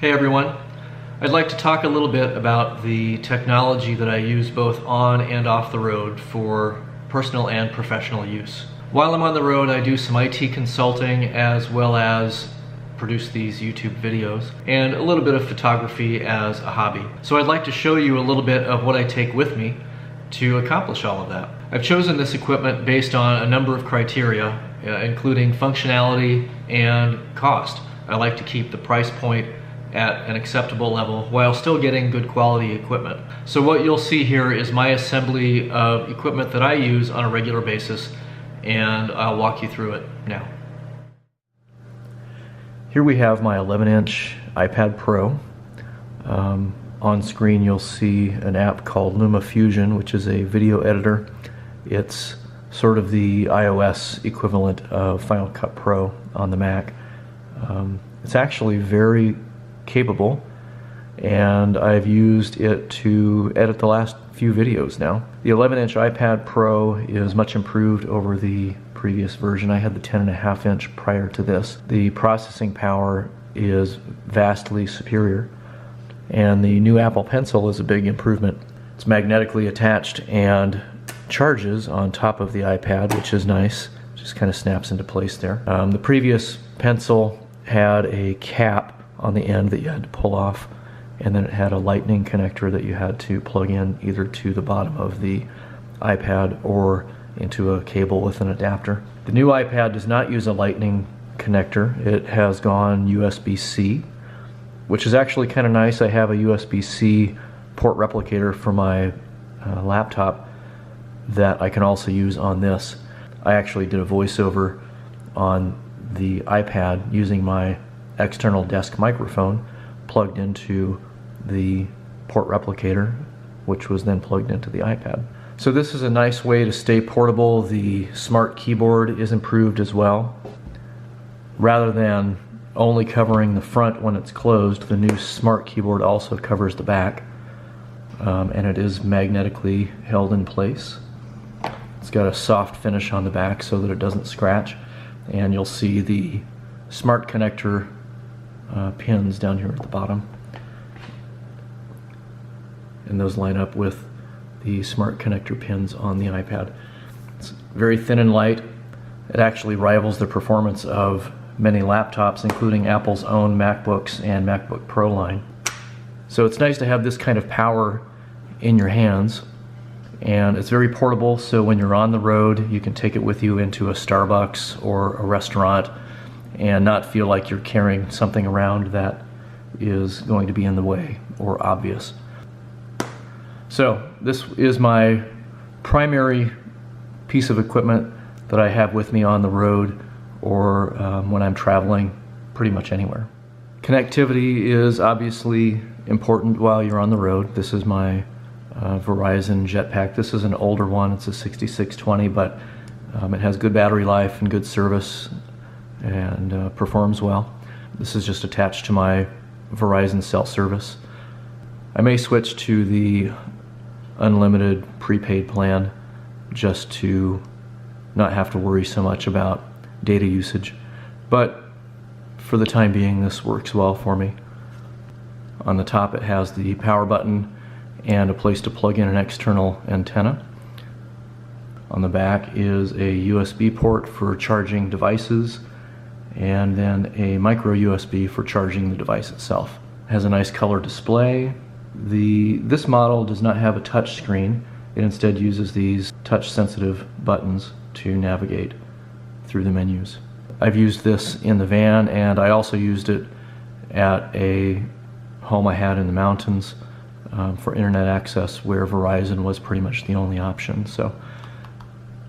Hey everyone, I'd like to talk a little bit about the technology that I use both on and off the road for personal and professional use. While I'm on the road, I do some IT consulting as well as produce these YouTube videos and a little bit of photography as a hobby. So I'd like to show you a little bit of what I take with me to accomplish all of that. I've chosen this equipment based on a number of criteria, including functionality and cost. I like to keep the price point at an acceptable level while still getting good quality equipment. So what you'll see here is my assembly of equipment that I use on a regular basis, and I'll walk you through it now. Here we have my 11-inch iPad Pro. On screen you'll see an app called LumaFusion, which is a video editor. It's sort of the iOS equivalent of Final Cut Pro on the Mac. It's actually very capable, and I've used it to edit the last few videos now. The 11-inch iPad Pro is much improved over the previous version. I had the 10.5-inch prior to this. The processing power is vastly superior, and the new Apple Pencil is a big improvement. It's magnetically attached and charges on top of the iPad, which is nice. Just kind of snaps into place there. The previous Pencil had a cap on the end that you had to pull off, and then it had a lightning connector that you had to plug in either to the bottom of the iPad or into a cable with an adapter. The new iPad does not use a lightning connector. It has gone USB-C, which is actually kind of nice. I have a USB-C port replicator for my laptop that I can also use on this. I actually did a voiceover on the iPad using my external desk microphone plugged into the port replicator, which was then plugged into the iPad. So this is a nice way to stay portable. The smart keyboard is improved as well. Rather than only covering the front when it's closed, the new smart keyboard also covers the back, and it is magnetically held in place. It's got a soft finish on the back so that it doesn't scratch, and you'll see the smart connector pins down here at the bottom, and those line up with the smart connector pins on the iPad. It's very thin and light. It actually rivals the performance of many laptops, including Apple's own MacBooks and MacBook Pro line. So it's nice to have this kind of power in your hands, and it's very portable, so when you're on the road you can take it with you into a Starbucks or a restaurant and not feel like you're carrying something around that is going to be in the way or obvious. So this is my primary piece of equipment that I have with me on the road or when I'm traveling pretty much anywhere. Connectivity is obviously important while you're on the road. This is my Verizon Jetpack. This is an older one. It's a 6620, but it has good battery life and good service and performs well. This is just attached to my Verizon cell service. I may switch to the unlimited prepaid plan just to not have to worry so much about data usage, but for the time being this works well for me. On the top it has the power button and a place to plug in an external antenna. On the back is a USB port for charging devices, and then a micro USB for charging the device itself. It has a nice color display. This model does not have a touch screen. It instead uses these touch sensitive buttons to navigate through the menus. I've used this in the van, and I also used it at a home I had in the mountains for internet access where Verizon was pretty much the only option. So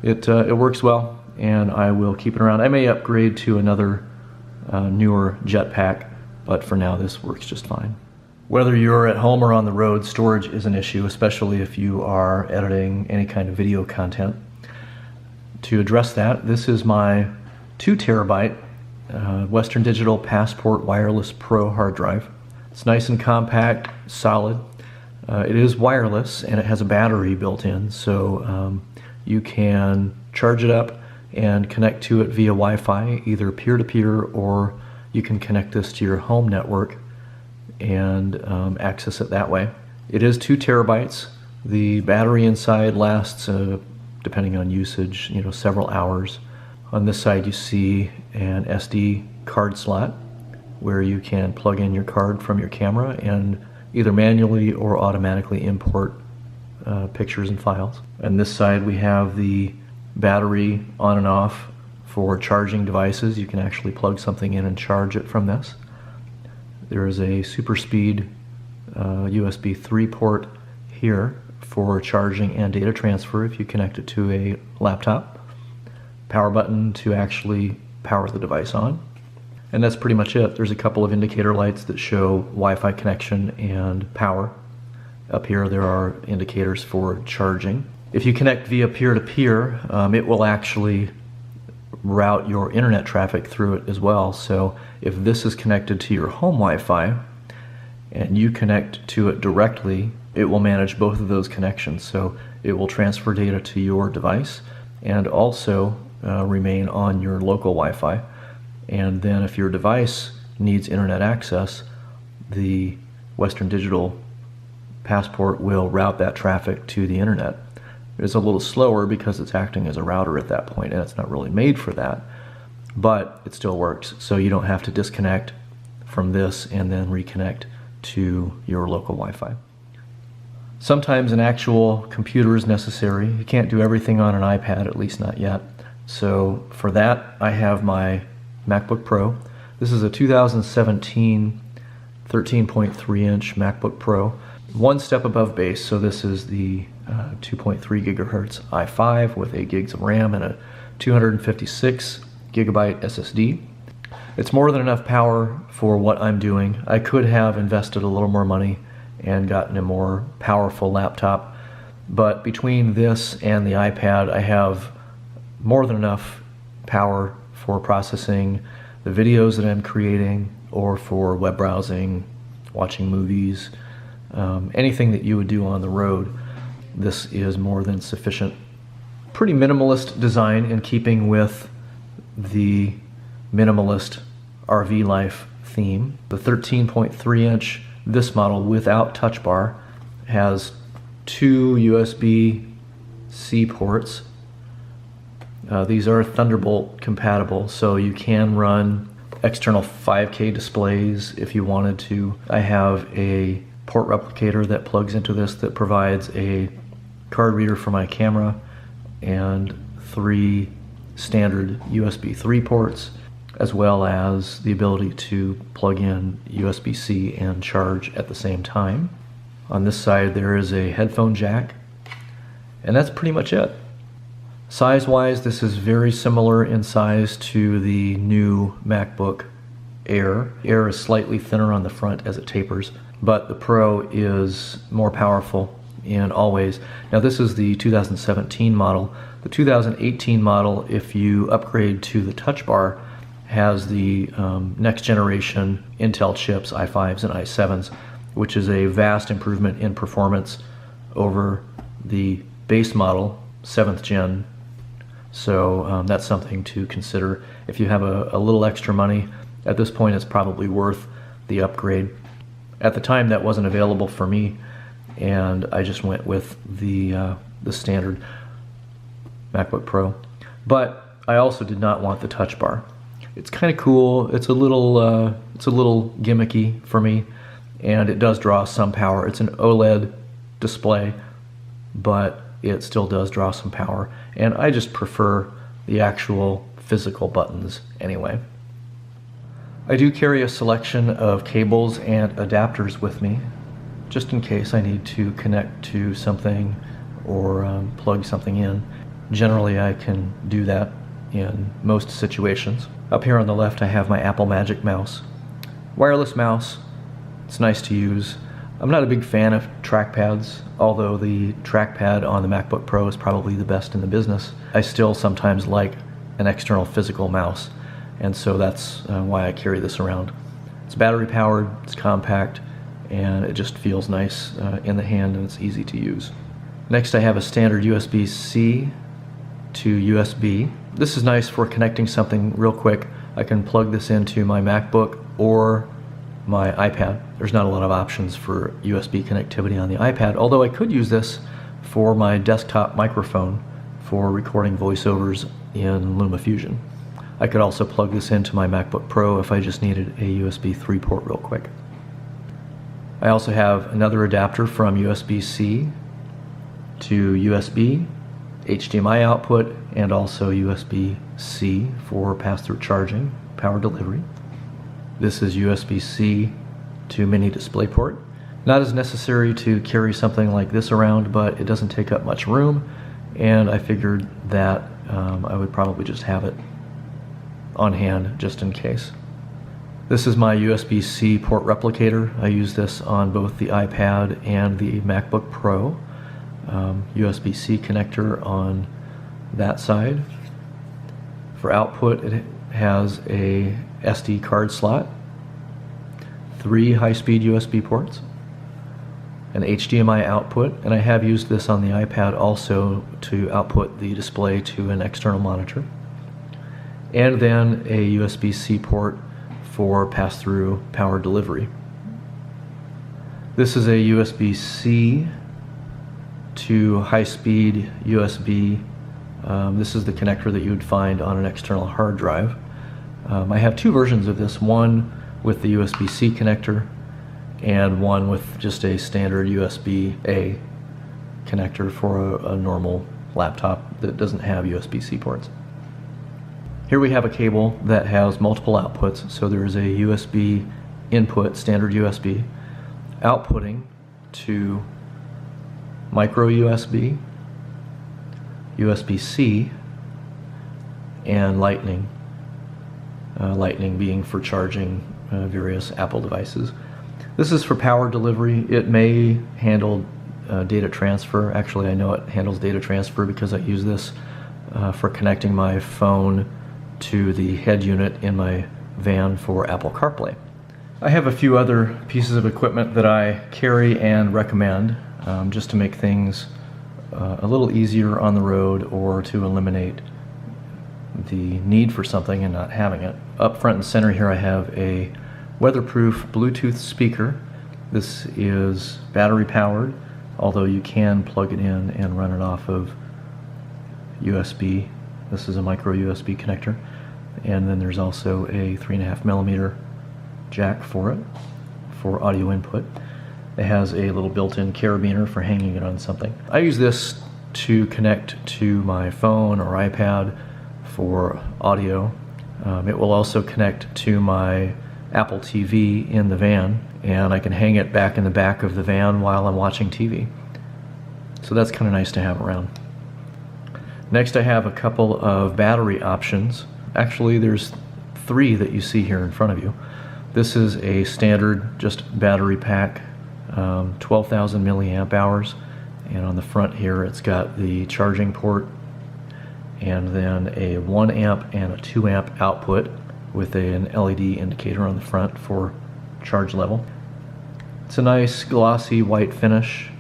it works well, and I will keep it around. I may upgrade to another newer Jetpack, but for now this works just fine. Whether you're at home or on the road, storage is an issue, especially if you are editing any kind of video content. To address that, this is my 2 terabyte Western Digital Passport Wireless Pro hard drive. It's nice and compact, solid. It is wireless and it has a battery built in, so you can charge it up and connect to it via Wi-Fi, either peer-to-peer, or you can connect this to your home network and access it that way. It is 2 terabytes. The battery inside lasts, depending on usage, several hours. On this side you see an SD card slot where you can plug in your card from your camera and either manually or automatically import pictures and files. On this side we have the battery on and off for charging devices. You can actually plug something in and charge it from this. There is a super speed USB 3 port here for charging and data transfer if you connect it to a laptop. Power button to actually power the device on. And that's pretty much it. There's a couple of indicator lights that show Wi-Fi connection and power. Up here there are indicators for charging. If you connect via peer-to-peer, it will actually route your internet traffic through it as well. So if this is connected to your home Wi-Fi and you connect to it directly, it will manage both of those connections. So it will transfer data to your device and also remain on your local Wi-Fi. And then if your device needs internet access, the Western Digital Passport will route that traffic to the internet. It's a little slower because it's acting as a router at that point, and it's not really made for that, but it still works. So you don't have to disconnect from this and then reconnect to your local Wi-Fi. Sometimes an actual computer is necessary. You can't do everything on an iPad, at least not yet. So for that, I have my MacBook Pro. This is a 2017 13.3-inch MacBook Pro. One step above base, so this is the 2.3 gigahertz i5 with 8 gigs of RAM and a 256 gigabyte SSD. It's more than enough power for what I'm doing. I could have invested a little more money and gotten a more powerful laptop, but between this and the iPad, I have more than enough power for processing the videos that I'm creating or for web browsing, watching movies, anything that you would do on the road. This is more than sufficient. Pretty minimalist design in keeping with the minimalist RV life theme. The 13.3-inch, this model without touch bar, has 2 USB-C ports. These are Thunderbolt compatible, so you can run external 5K displays if you wanted to. I have a port replicator that plugs into this that provides a card reader for my camera and 3 standard USB 3 ports, as well as the ability to plug in USB-C and charge at the same time. On this side there is a headphone jack, and that's pretty much it. Size-wise, this is very similar in size to the new MacBook Air. Air is slightly thinner on the front as it tapers, but the Pro is more powerful in all ways. Now this is the 2017 model. The 2018 model, if you upgrade to the touch bar, has the next generation Intel chips, i5s and i7s, which is a vast improvement in performance over the base model, 7th gen. So that's something to consider. If you have a little extra money, at this point it's probably worth the upgrade. At the time that wasn't available for me, and I just went with the standard MacBook Pro. But I also did not want the touch bar. It's kind of cool. It's a little gimmicky for me, and it does draw some power. It's an OLED display, but it still does draw some power, and I just prefer the actual physical buttons anyway. I do carry a selection of cables and adapters with me, just in case I need to connect to something or plug something in. Generally I can do that in most situations. Up here on the left I have my Apple Magic Mouse. Wireless mouse, it's nice to use. I'm not a big fan of trackpads, although the trackpad on the MacBook Pro is probably the best in the business. I still sometimes like an external physical mouse, and so that's why I carry this around. It's battery powered, it's compact, and it just feels nice in the hand, and it's easy to use. Next I have a standard USB-C to USB. This is nice for connecting something real quick. I can plug this into my MacBook or my iPad. There's not a lot of options for USB connectivity on the iPad, although I could use this for my desktop microphone for recording voiceovers in LumaFusion. I could also plug this into my MacBook Pro if I just needed a USB 3 port real quick. I also have another adapter from USB-C to USB, HDMI output, and also USB-C for pass-through charging, power delivery. This is USB-C to mini DisplayPort. Not as necessary to carry something like this around, but it doesn't take up much room, and I figured that I would probably just have it on hand just in case. This is my USB-C port replicator. I use this on both the iPad and the MacBook Pro. USB-C connector on that side. For output, it has a SD card slot, 3 high-speed USB ports, an HDMI output, and I have used this on the iPad also to output the display to an external monitor, and then a USB-C port for pass-through power delivery. This is a USB-C to high-speed USB. This is the connector that you would find on an external hard drive. I have 2 versions of this, one with the USB-C connector and one with just a standard USB-A connector for a normal laptop that doesn't have USB-C ports. Here we have a cable that has multiple outputs. So there is a USB input, standard USB, outputting to micro USB, USB-C, and Lightning. Lightning being for charging various Apple devices. This is for power delivery. It may handle data transfer. Actually, I know it handles data transfer because I use this for connecting my phone to the head unit in my van for Apple CarPlay. I have a few other pieces of equipment that I carry and recommend just to make things a little easier on the road or to eliminate the need for something and not having it. Up front and center here I have a weatherproof Bluetooth speaker. This is battery powered, although you can plug it in and run it off of USB. This is a micro USB connector, and then there's also a 3.5mm jack for it for audio input. It has a little built-in carabiner for hanging it on something. I use this to connect to my phone or iPad for audio. It will also connect to my Apple TV in the van, and I can hang it back in the back of the van while I'm watching TV. So that's kind of nice to have around. Next I have a couple of battery options. Actually there's 3 that you see here in front of you. This is a standard just battery pack, 12,000 milliamp hours, and on the front here it's got the charging port and then a 1 amp and a 2 amp output with an LED indicator on the front for charge level. It's a nice glossy white finish.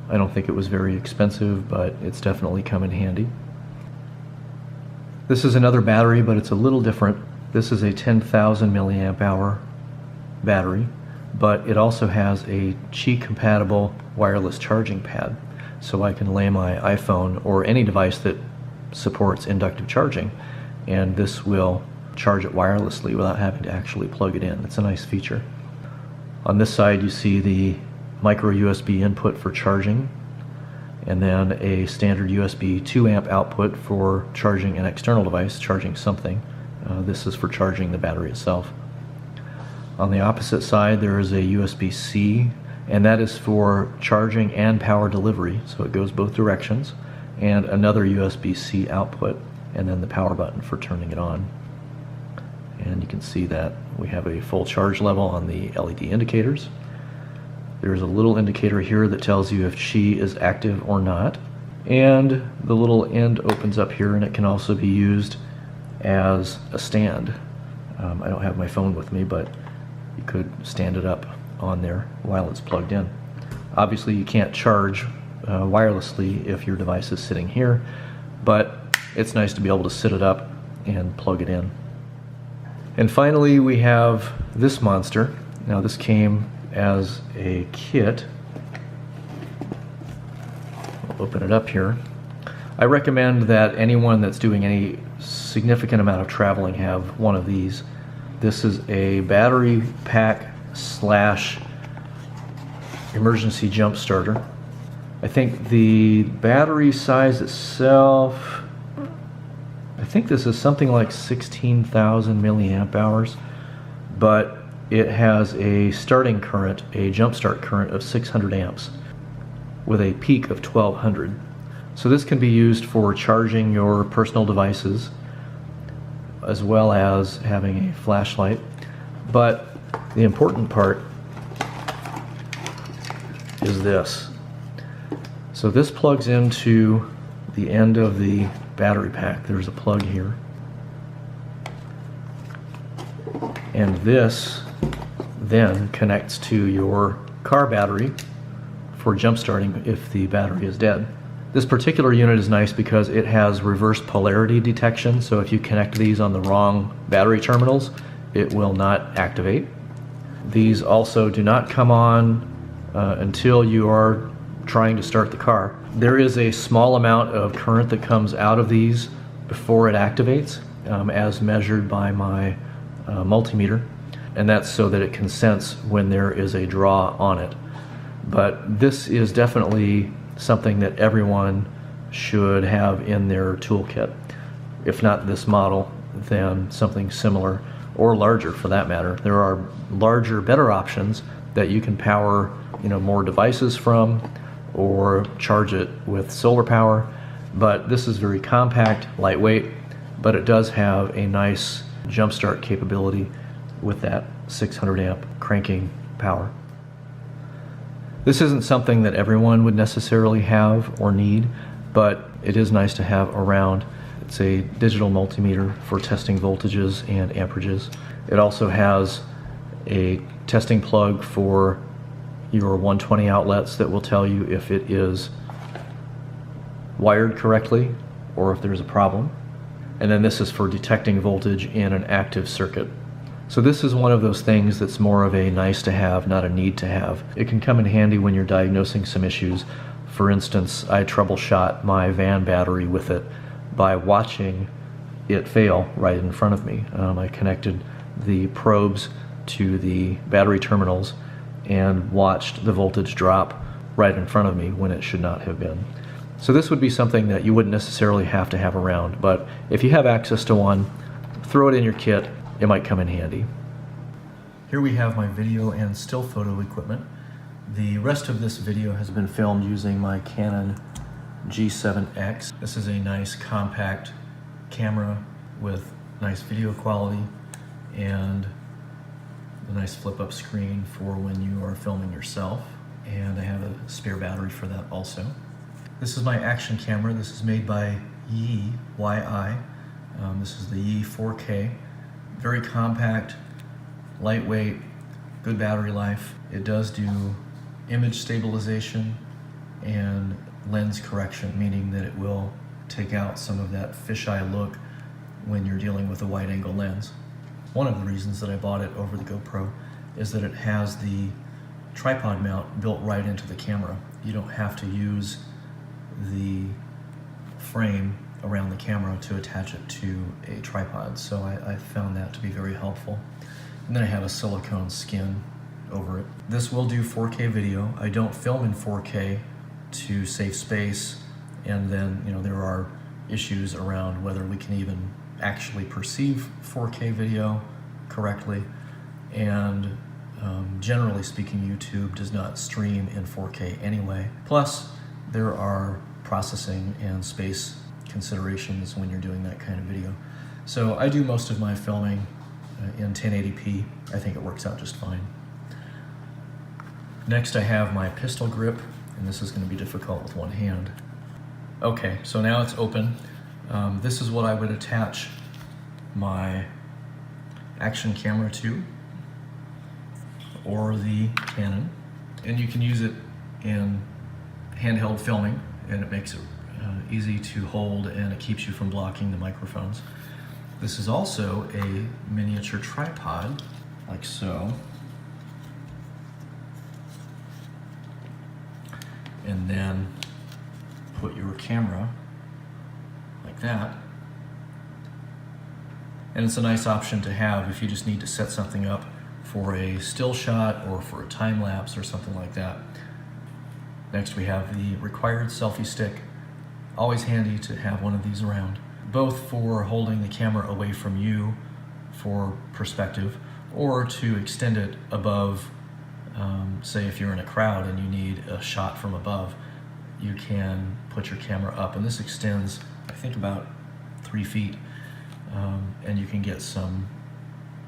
I don't think it was very expensive, but it's definitely come in handy. This is another battery, but it's a little different. This is a 10,000 milliamp hour battery, but it also has a Qi compatible wireless charging pad, so I can lay my iPhone or any device that supports inductive charging, and this will charge it wirelessly without having to actually plug it in. It's a nice feature. On this side you see the micro USB input for charging, and then a standard USB 2 amp output for charging an external device, charging something. This is for charging the battery itself. On the opposite side there is a USB-C, and that is for charging and power delivery, so it goes both directions, and another USB-C output, and then the power button for turning it on. And you can see that we have a full charge level on the LED indicators. There's a little indicator here that tells you if Qi is active or not, and the little end opens up here, and it can also be used as a stand. I don't have my phone with me, but you could stand it up on there while it's plugged in. Obviously you can't charge wirelessly if your device is sitting here, but it's nice to be able to sit it up and plug it in. And finally we have this monster. Now this came as a kit. I'll open it up here. I recommend that anyone that's doing any significant amount of traveling have one of these. This is a battery pack slash emergency jump starter. I think the battery size itself, I think this is something like 16,000 milliamp hours, but it has a starting current, a jump start current of 600 amps with a peak of 1200. So this can be used for charging your personal devices as well as having a flashlight. But the important part is this. So this plugs into the end of the battery pack. There's a plug here. And this then connects to your car battery for jump starting if the battery is dead. This particular unit is nice because it has reverse polarity detection, so if you connect these on the wrong battery terminals, it will not activate. These also do not come on until you are trying to start the car. There is a small amount of current that comes out of these before it activates, as measured by my multimeter, and that's so that it can sense when there is a draw on it. But this is definitely something that everyone should have in their toolkit. If not this model, then something similar or larger for that matter. There are larger, better options that you can power, more devices from or charge it with solar power. But this is very compact, lightweight, but it does have a nice jump start capability with that 600 amp cranking power. This isn't something that everyone would necessarily have or need, but it is nice to have around. It's a digital multimeter for testing voltages and amperages. It also has a testing plug for your 120 outlets that will tell you if it is wired correctly or if there's a problem. And then this is for detecting voltage in an active circuit. So this is one of those things that's more of a nice to have, not a need to have. It can come in handy when you're diagnosing some issues. For instance, I troubleshot my van battery with it by watching it fail right in front of me. I connected the probes to the battery terminals and watched the voltage drop right in front of me when it should not have been. So this would be something that you wouldn't necessarily have to have around, but if you have access to one, throw it in your kit. It might come in handy. Here we have my video and still photo equipment. The rest of this video has been filmed using my Canon G7X. This is a nice compact camera with nice video quality and a nice flip-up screen for when you are filming yourself. And I have a spare battery for that also. This is my action camera. This is made by YI. This is the YI 4K. Very compact, lightweight, good battery life. It does do image stabilization and lens correction, meaning that it will take out some of that fisheye look when you're dealing with a wide-angle lens. One of the reasons that I bought it over the GoPro is that it has the tripod mount built right into the camera. You don't have to use the frame around the camera to attach it to a tripod, so I found that to be very helpful. And then I have a silicone skin over it. This will do 4K video. I don't film in 4K to save space, and then there are issues around whether we can even actually perceive 4K video correctly, and generally speaking, YouTube does not stream in 4K anyway. Plus, there are processing and space considerations when you're doing that kind of video. So I do most of my filming in 1080p. I think it works out just fine. Next I have my pistol grip, and this is going to be difficult with one hand. Okay, so now it's open. This is what I would attach my action camera to, or the Canon. And you can use it in handheld filming, and it makes it easy to hold, and it keeps you from blocking the microphones. This is also a miniature tripod, like so. and then put your camera like that. And it's a nice option to have if you just need to set something up for a still shot or for a time lapse or something like that. Next we have the required selfie stick. Always handy to have one of these around, both for holding the camera away from you for perspective, or to extend it above, say if you're in a crowd and you need a shot from above, you can put your camera up, and this extends, I think, about 3 feet, and you can get some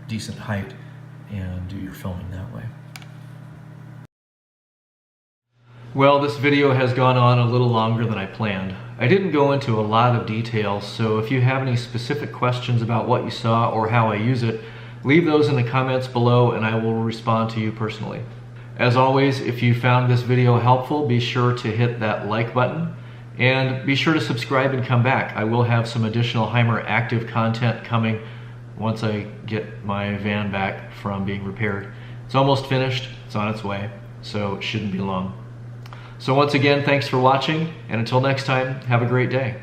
decent height and do your filming that way. Well, this video has gone on a little longer than I planned. I didn't go into a lot of detail, so if you have any specific questions about what you saw or how I use it, leave those in the comments below and I will respond to you personally. As always, if you found this video helpful, be sure to hit that like button and be sure to subscribe and come back. I will have some additional Hymer active content coming once I get my van back from being repaired. It's almost finished, it's on its way, so it shouldn't be long. So once again, thanks for watching, and until next time, have a great day.